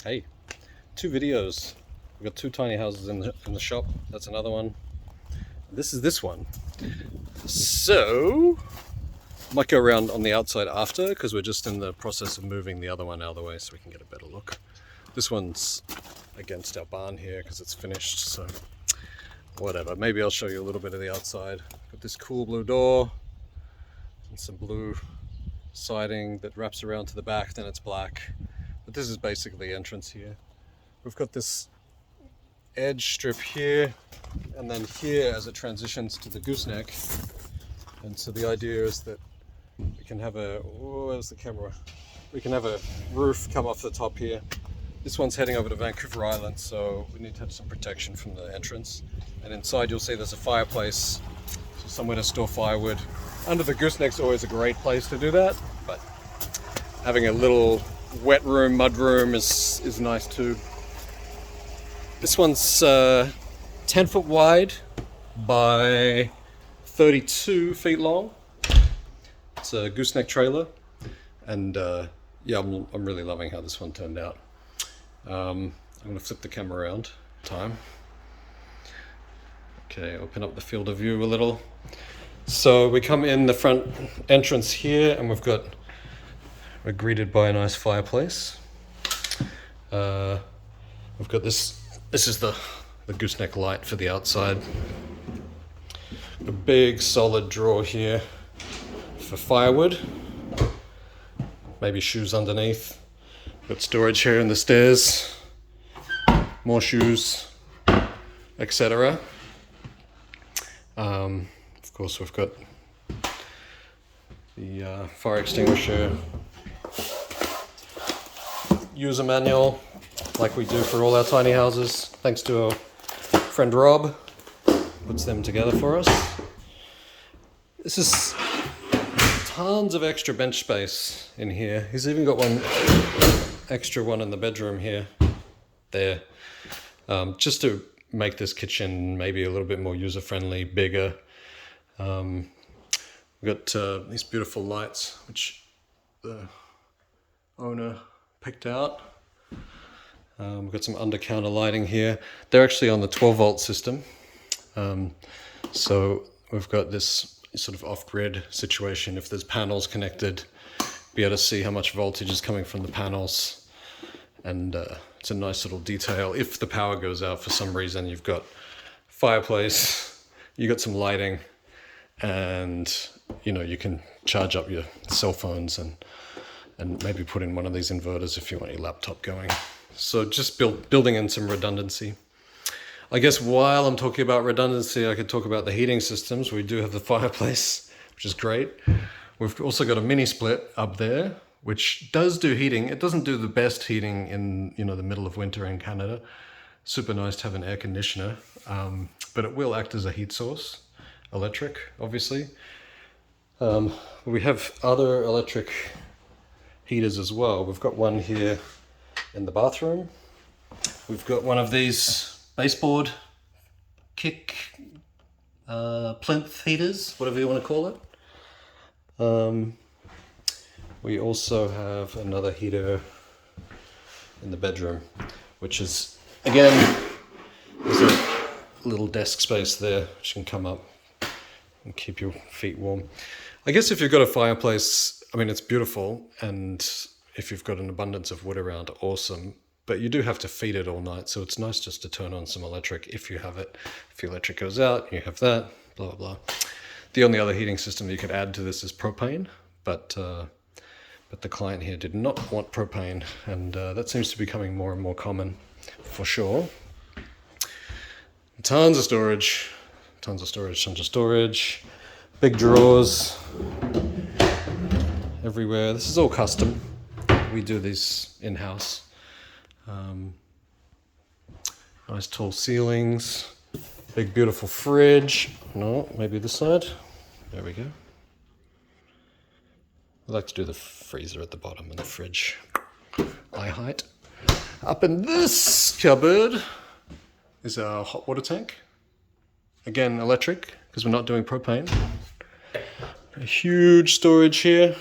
Hey, two videos. We've got two tiny houses in the shop. That's another one. This is this one. So, might go around on the outside after because we're just in the process of moving the other one out of the way so we can get a better look. This one's against our barn here because it's finished, so whatever. Maybe I'll show you a little bit of the outside. Got this cool blue door and some blue siding that wraps around to the back, then it's black. But this is basically the entrance here. We've got this edge strip here, and then here as it transitions to the gooseneck. And so the idea is that we can have where's the camera? We can have a roof come off the top here. This one's heading over to Vancouver Island, so we need to have some protection from the entrance. And inside you'll see there's a fireplace, so somewhere to store firewood. Under the gooseneck's always a great place to do that, but having a little wet room, mud room is nice too. This one's 10 foot wide by 32 feet long. It's a gooseneck trailer, and yeah, I'm really loving how this one turned out. I'm going to flip the camera around. Okay, open up the field of view a little. So we come in the front entrance here, and we're greeted by a nice fireplace. We've got this is the gooseneck light for the outside. A big solid drawer here for firewood, maybe shoes underneath. Got storage here in the stairs, more shoes, etc. Of course, we've got the fire extinguisher user manual, like we do for all our tiny houses, thanks to our friend Rob, puts them together for us. This is tons of extra bench space in here. He's even got one extra one in the bedroom here, there, just to make this kitchen maybe a little bit more user-friendly, bigger. We've got these beautiful lights, which the owner picked out. We've got some under-counter lighting here. They're actually on the 12-volt system. So we've got this sort of off-grid situation. If there's panels connected, be able to see how much voltage is coming from the panels. And it's a nice little detail. If the power goes out for some reason, you've got fireplace, you've got some lighting, and you can charge up your cell phones and maybe put in one of these inverters if you want your laptop going. So just building in some redundancy. I guess while I'm talking about redundancy, I could talk about the heating systems. We do have the fireplace, which is great. We've also got a mini split up there, which does do heating. It doesn't do the best heating in the middle of winter in Canada. Super nice to have an air conditioner, but it will act as a heat source, electric, obviously. We have other electric heaters as well. We've got one here in the bathroom. We've got one of these baseboard kick plinth heaters, whatever you want to call it. We also have another heater in the bedroom, which is, again, there's a little desk space there which can come up and keep your feet warm. I guess if you've got a fireplace, I mean, it's beautiful, and if you've got an abundance of wood around, awesome. But you do have to feed it all night, so it's nice just to turn on some electric if you have it. If your electric goes out, you have that, blah, blah, blah. The only other heating system you could add to this is propane, but the client here did not want propane, and that seems to be becoming more and more common, for sure. Tons of storage, big drawers everywhere. This is all custom. We do these in-house. Nice tall ceilings, big beautiful fridge. No, maybe this side. There we go. I like to do the freezer at the bottom and the fridge eye height. Up in this cupboard is our hot water tank. Again, electric, because we're not doing propane. A huge storage here.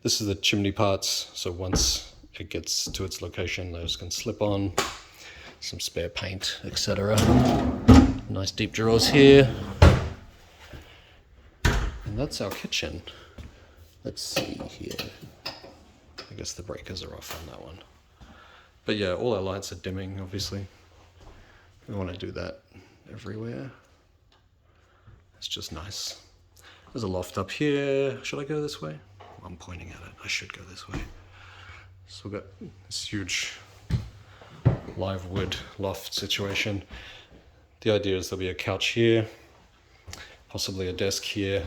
This is the chimney parts, so once it gets to its location, those can slip on. Some spare paint, etc. Nice deep drawers here. And that's our kitchen. Let's see here. I guess the breakers are off on that one. But yeah, all our lights are dimming, obviously. We want to do that everywhere. It's just nice. There's a loft up here. Should I go this way? I'm pointing at it. I should go this way. So we've got this huge live wood loft situation. The idea is there'll be a couch here, possibly a desk here,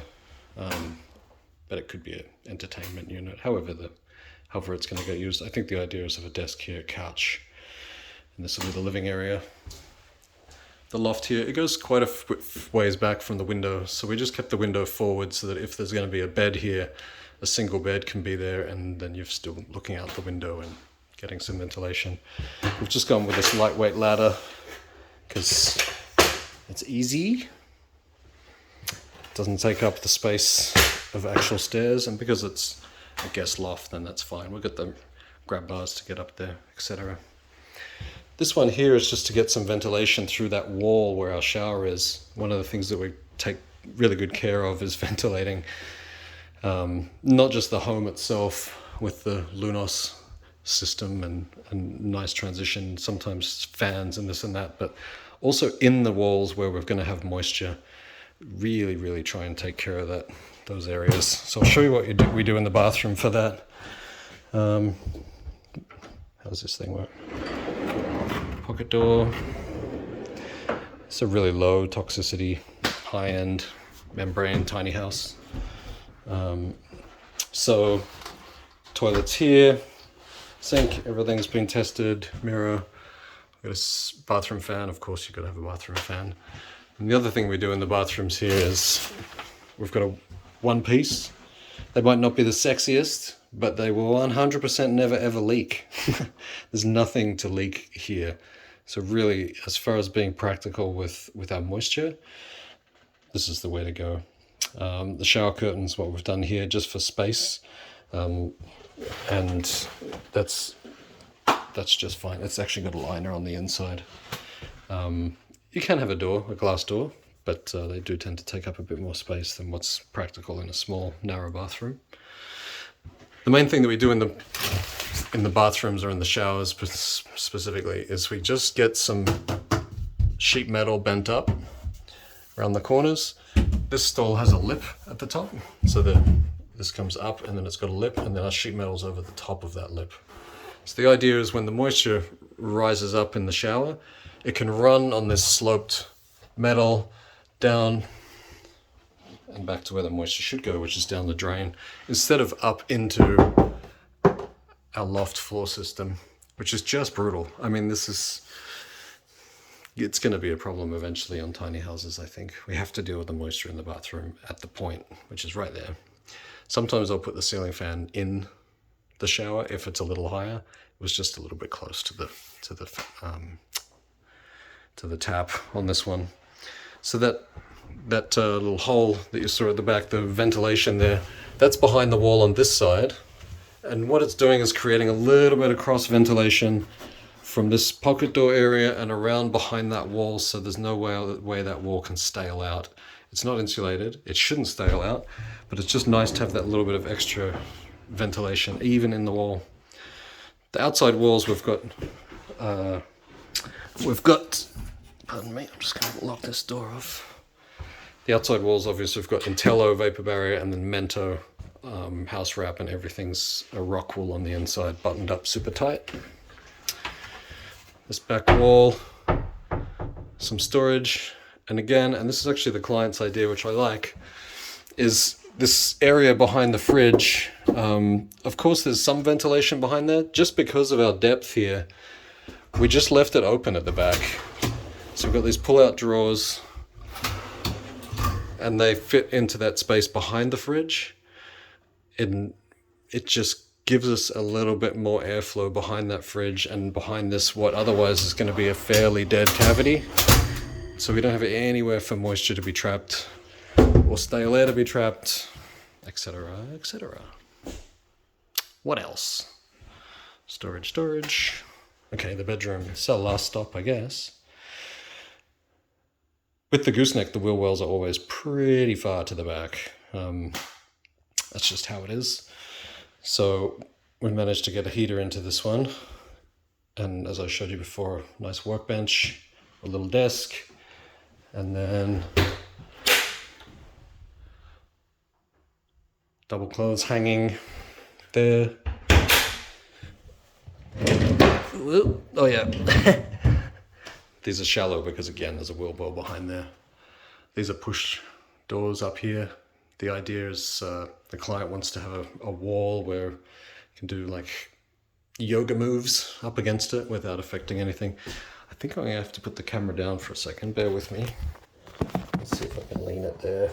but it could be an entertainment unit, however it's going to get used. I think the idea is of a desk here, a couch, and this will be the living area. The loft here, it goes quite a ways back from the window, so we just kept the window forward so that if there's going to be a bed here, a single bed can be there, and then you're still looking out the window and getting some ventilation. We've just gone with this lightweight ladder because it's easy. It doesn't take up the space of actual stairs, and because it's a guest loft, then that's fine. We'll get the grab bars to get up there, etc. This one here is just to get some ventilation through that wall where our shower is. One of the things that we take really good care of is ventilating not just the home itself with the Lunos system and nice transition, sometimes fans and this and that, but also in the walls where we're going to have moisture. Really try and take care of those areas. So I'll show you what we do in the bathroom for that. How does this thing work? Pocket door. It's a really low toxicity, high-end membrane tiny house. So toilets here, sink, everything's been tested, mirror. Got a bathroom fan, of course you've got to have a bathroom fan. And the other thing we do in the bathrooms here is we've got a one piece. They might not be the sexiest, but they will 100% never ever leak. There's nothing to leak here. So really, as far as being practical with our moisture, this is the way to go. The shower curtains, what we've done here, just for space, and that's just fine. It's actually got a liner on the inside. You can have a glass door, but they do tend to take up a bit more space than what's practical in a small, narrow bathroom. The main thing that we do in the bathrooms or in the showers specifically is we just get some sheet metal bent up around the corners. This stall has a lip at the top, so that this comes up and then it's got a lip, and then our sheet metal's over the top of that lip. So the idea is when the moisture rises up in the shower, it can run on this sloped metal down and back to where the moisture should go, which is down the drain, instead of up into our loft floor system, which is just brutal. I mean, it's going to be a problem eventually on tiny houses, I think. We have to deal with the moisture in the bathroom at the point, which is right there. Sometimes I'll put the ceiling fan in the shower if it's a little higher. It was just a little bit close to the tap on this one. So that little hole that you saw at the back, the ventilation there, that's behind the wall on this side. And what it's doing is creating a little bit of cross ventilation from this pocket door area and around behind that wall, so there's no way that wall can stale out. It's not insulated, it shouldn't stale out, but it's just nice to have that little bit of extra ventilation, even in the wall. The outside walls we've got, pardon me, I'm just going to lock this door off. The outside walls, obviously, we've got Intello vapor barrier and then Mento house wrap, and everything's a rock wool on the inside, buttoned up super tight. This back wall, some storage, and again, and this is actually the client's idea, which I like, is this area behind the fridge. Of course, there's some ventilation behind there. Just because of our depth here, we just left it open at the back. So we've got these pull-out drawers, and they fit into that space behind the fridge. And it just gives us a little bit more airflow behind that fridge and behind this, what otherwise is going to be a fairly dead cavity. So we don't have anywhere for moisture to be trapped or stale air to be trapped, etc., etc. What else? Storage. Okay, the bedroom. So last stop, I guess. With the gooseneck, the wheel wells are always pretty far to the back. That's just how it is. So we managed to get a heater into this one. And as I showed you before, nice workbench, a little desk, and then double clothes hanging there. Oh yeah. These are shallow because again there's a wheel well behind there. These are push doors up here. The idea is the client wants to have a wall where you can do like yoga moves up against it without affecting anything. I think I'm going to have to put the camera down for a second. Bear with me. Let's see if I can lean it there.